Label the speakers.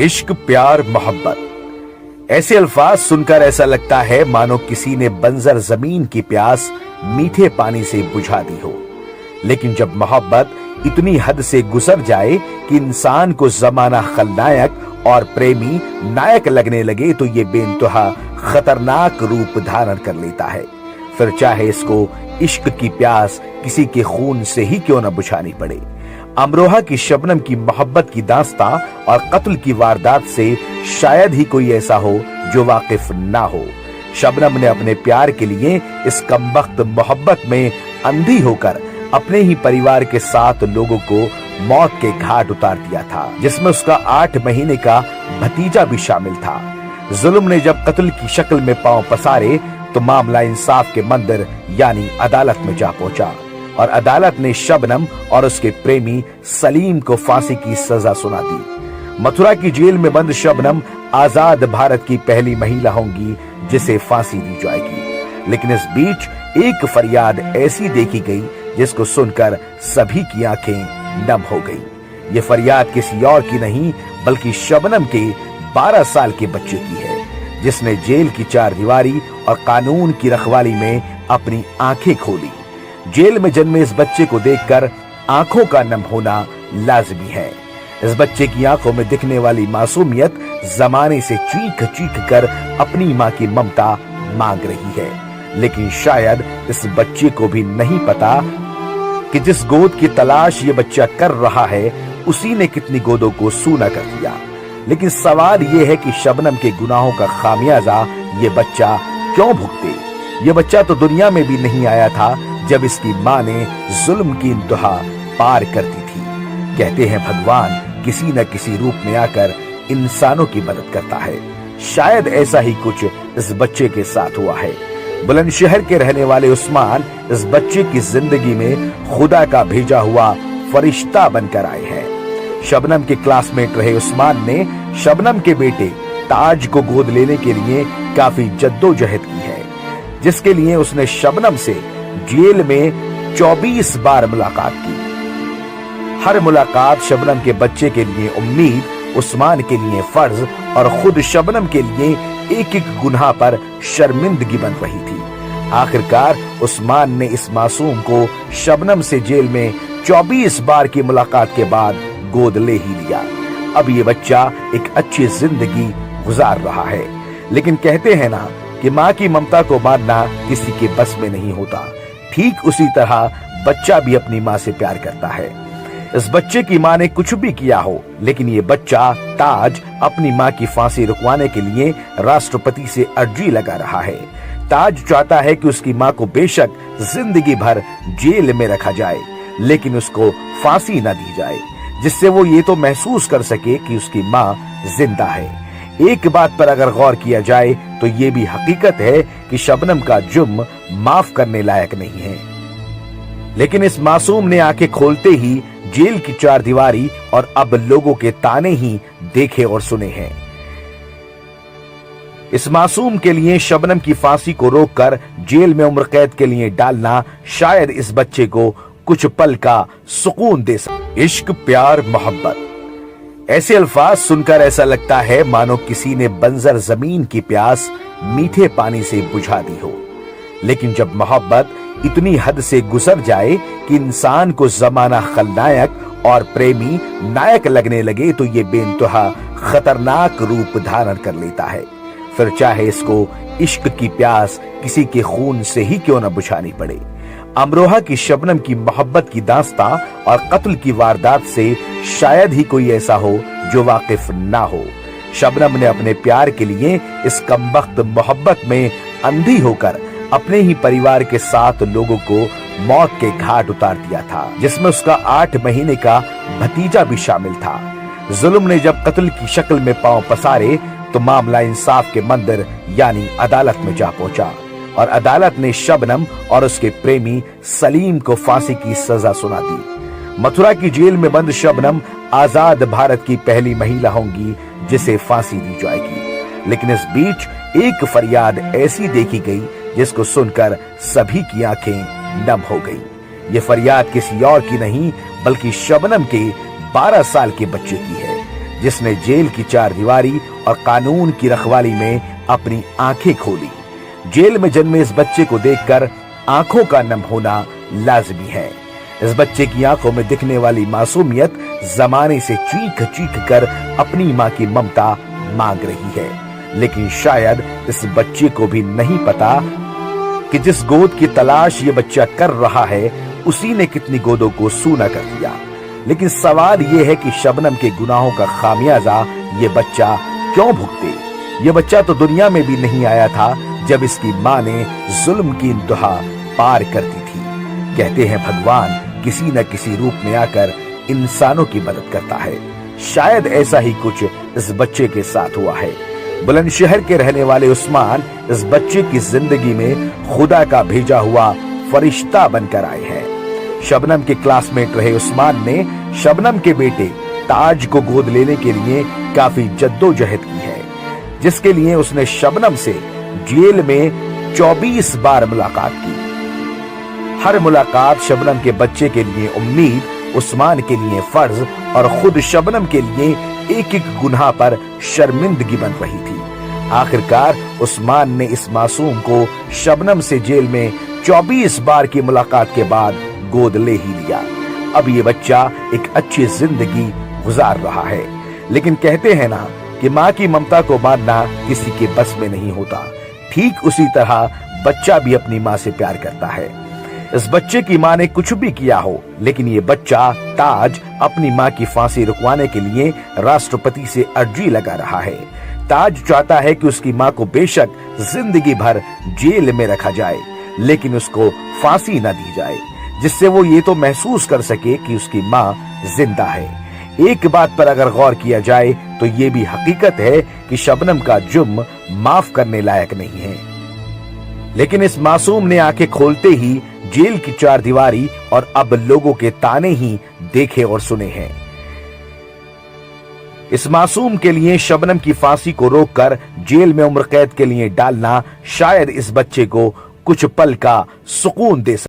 Speaker 1: इश्क प्यार मोहब्बत ऐसे अल्फाज सुनकर ऐसा लगता है मानो किसी ने बंजर जमीन की प्यास मीठे पानी से बुझा दी हो। लेकिन जब मोहब्बत इतनी हद से गुजर जाए कि इंसान को जमाना खलनायक और प्रेमी नायक लगने लगे तो ये बेइंतहा खतरनाक रूप धारण कर लेता है। फिर चाहे इसको इश्क की प्यास किसी के खून से ही क्यों न बुझानी पड़े। अमरोहा की शबनम की मोहब्बत की दास्तां और कत्ल की वारदात से शायद ही कोई ऐसा हो जो वाकिफ ना हो। शबनम ने अपने प्यार के लिए इस कमबख्त मोहब्बत में अंधी होकर अपने ही परिवार के 7 लोगों को मौत के घाट उतार दिया था, जिसमें उसका 8 महीने का भतीजा भी शामिल था। जुल्म ने जब कत्ल की शक्ल में पांव पसारे तो मामला इंसाफ के मंदिर यानी अदालत में जा पहुंचा और अदालत ने शबनम और उसके प्रेमी सलीम को फांसी की सजा सुना दी। मथुरा की जेल में बंद शबनम आजाद भारत की पहली महिला होंगी जिसे फांसी दी जाएगी। लेकिन इस बीच एक फरियाद ऐसी देखी गई जिसको सुनकर सभी की आंखें नम हो गई। ये फरियाद किसी और की नहीं बल्कि शबनम के 12 साल के बच्चे की है, जिसने जेल की 4 दीवारी और कानून की रखवाली में अपनी आंखें खोली। जेल में जन्मे इस बच्चे को देखकर आंखों का नम होना लाजमी है। इस बच्चे की आंखों में दिखने वाली मासूमियत जमाने से चीख चीख कर अपनी मां की ममता मांग रही है। लेकिन शायद इस बच्चे को भी नहीं पता कि जिस गोद की तलाश ये बच्चा कर रहा है उसी ने कितनी गोदों को सूना कर दिया। लेकिन सवाल ये है कि शबनम के गुनाहों का खामियाजा ये बच्चा क्यों भुगते। ये बच्चा तो दुनिया में भी नहीं आया था जब इसकी मां ने जुल्म की इंतहा पार कर दी थी। कहते हैं भगवान किसी न किसी रूप में आकर इंसानों की मदद करता है। शायद ऐसा ही कुछ इस बच्चे के साथ हुआ है। बुलंदशहर के रहने वाले उस्मान इस बच्चे की जिंदगी में खुदा का भेजा हुआ फरिश्ता बनकर आए हैं। शबनम के क्लासमेट रहे उस्मान ने शबनम के बेटे ताज को गोद लेने के लिए काफी जद्दोजहद की है, जिसके लिए उसने शबनम से जेल में 24 बार मुलाकात की। हर मुलाकात शबनम के बच्चे के लिए उम्मीद, उस्मान के लिए फर्ज और खुद शबनम के लिए एक एक गुनाह पर शर्मिंदगी बन रही थी। आखिरकार उस्मान ने इस मासूम को शबनम से जेल में 24 बार की मुलाकात के बाद गोद ले ही लिया। अब ये बच्चा एक अच्छी जिंदगी गुजार रहा है। लेकिन कहते हैं ना कि माँ की ममता को मारना किसी के बस में नहीं होता। ठीक उसी तरह बच्चा भी अपनी माँ से प्यार करता है। इस बच्चे की माँ ने कुछ भी किया हो, लेकिन ये बच्चा ताज अपनी माँ की फांसी रुकवाने के लिए राष्ट्रपति से अर्जी लगा रहा है। ताज चाहता है कि उसकी माँ को बेशक जिंदगी भर जेल में रखा जाए, लेकिन उसको फांसी न दी जाए, जिससे वो ये तो महसूस कर सके कि उसकी माँ जिंदा है। एक बात पर अगर गौर किया जाए तो ये भी हकीकत है कि शबनम का जुर्म माफ करने लायक नहीं है। लेकिन इस मासूम ने आंखें खोलते ही जेल की 4 दीवारी और अब लोगों के ताने ही देखे और सुने हैं। इस मासूम के लिए शबनम की फांसी को रोककर जेल में उम्र कैद के लिए डालना शायद इस बच्चे को कुछ पल का सुकून दे सके। इश्क प्यार मोहब्बत ऐसे अल्फाज सुनकर ऐसा लगता है मानो किसी ने बंजर जमीन की प्यास मीठे पानी से बुझा दी हो। लेकिन जब मोहब्बत इतनी हद से गुजर जाए कि इंसान को जमाना खलनायक और प्रेमी नायक लगने लगे तो ये बेइंतहा खतरनाक रूप धारण कर लेता है। फिर चाहे इसको इश्क की प्यास किसी के खून से ही क्यों न बुझानी पड़े। अमरोहा की शबनम की मोहब्बत की दास्तां और कत्ल की वारदात से शायद ही कोई ऐसा हो जो वाकिफ ना हो। शबनम ने अपने प्यार के लिए इस कमबख्त मोहब्बत में अंधी होकर अपने ही परिवार के 7 लोगों को मौत के घाट उतार दिया था, जिसमें उसका 8 महीने का भतीजा भी शामिल था। जुल्म ने जब कत्ल की शक्ल में पांव पसारे तो मामला इंसाफ के मंदिर यानी अदालत में जा पहुंचा और अदालत ने शबनम और उसके प्रेमी सलीम को फांसी की सजा सुना दी। मथुरा की जेल में बंद शबनम आजाद भारत की पहली महिला होंगी जिसे फांसी दी जाएगी। लेकिन इस बीच एक फरियाद ऐसी देखी गई जिसको सुनकर सभी की आंखें नम हो गई। ये फरियाद किसी और की नहीं बल्कि शबनम के 12 साल के बच्चे की है, جس نے جیل کی چار دیواری اور قانون کی رکھوالی میں اپنی آنکھیں کھولی۔ جیل میں جنمے اس بچے کو دیکھ کر آنکھوں کا نم ہونا لازمی ہے۔ اس بچے کی آنکھوں میں دکھنے والی معصومیت زمانے سے چیخ چیخ کر اپنی ماں کی ممتا مانگ رہی ہے، لیکن شاید اس بچے کو بھی نہیں پتا کہ جس گود کی تلاش یہ بچہ کر رہا ہے اسی نے کتنی گودوں کو سونا کر دیا۔ لیکن سوال یہ ہے کہ شبنم کے گناہوں کا خامیازہ یہ بچہ کیوں بھگتے؟ یہ بچہ تو دنیا میں بھی نہیں آیا تھا جب اس کی ماں نے ظلم کی انتہا پار کر دی تھی۔ کہتے ہیں بھگوان کسی نہ کسی روپ میں آ کر انسانوں کی مدد کرتا ہے، شاید ایسا ہی کچھ اس بچے کے ساتھ ہوا ہے۔ بلند شہر کے رہنے والے عثمان اس بچے کی زندگی میں خدا کا بھیجا ہوا فرشتہ بن کر آئے ہیں۔ شبنم کے کلاس میٹ رہے عثمان نے شبنم کے بیٹے تاج کو گود لینے کے لیے کافی جدوجہد کی ہے، جس کے لیے اس نے شبنم سے جیل میں 24 بار ملاقات کی۔ ہر ملاقات شبنم کے بچے کے لیے امید، عثمان کے لیے فرض اور خود شبنم کے لیے ایک ایک گناہ پر شرمندگی بن رہی تھی۔ آخرکار عثمان نے اس معصوم کو شبنم سے جیل میں 24 بار کی ملاقات کے بعد گود لے ہی لیا۔ اب یہ بچہ ایک اچھی زندگی گزار رہا ہے، لیکن کہتے ہیں نا کہ ماں کی ممتا کو ماننا کسی کے بس میں نہیں ہوتا، ٹھیک اسی طرح بچہ بھی اپنی ماں سے پیار کرتا ہے۔ اس بچے کی ماں نے کچھ بھی کیا ہو، لیکن یہ بچہ تاج اپنی ماں کی پھانسی رکوانے کے لیے راشٹرپتی سے عرضی لگا رہا ہے۔ تاج چاہتا ہے کہ اس کی ماں کو بے شک زندگی بھر جیل میں رکھا جائے، لیکن اس کو پھانسی نہ دی جائے، جس سے وہ یہ تو محسوس کر سکے کہ اس کی ماں زندہ ہے۔ ایک بات پر اگر غور کیا جائے تو یہ بھی حقیقت ہے کہ شبنم کا جرم معاف کرنے لائق نہیں ہے، لیکن اس معصوم نے آنکھیں کھولتے ہی جیل کی چار دیواری اور اب لوگوں کے تانے ہی دیکھے اور سنے ہیں۔ اس معصوم کے لیے شبنم کی پھانسی کو روک کر جیل میں عمر قید کے لیے ڈالنا شاید اس بچے کو کچھ پل کا سکون دے سکے۔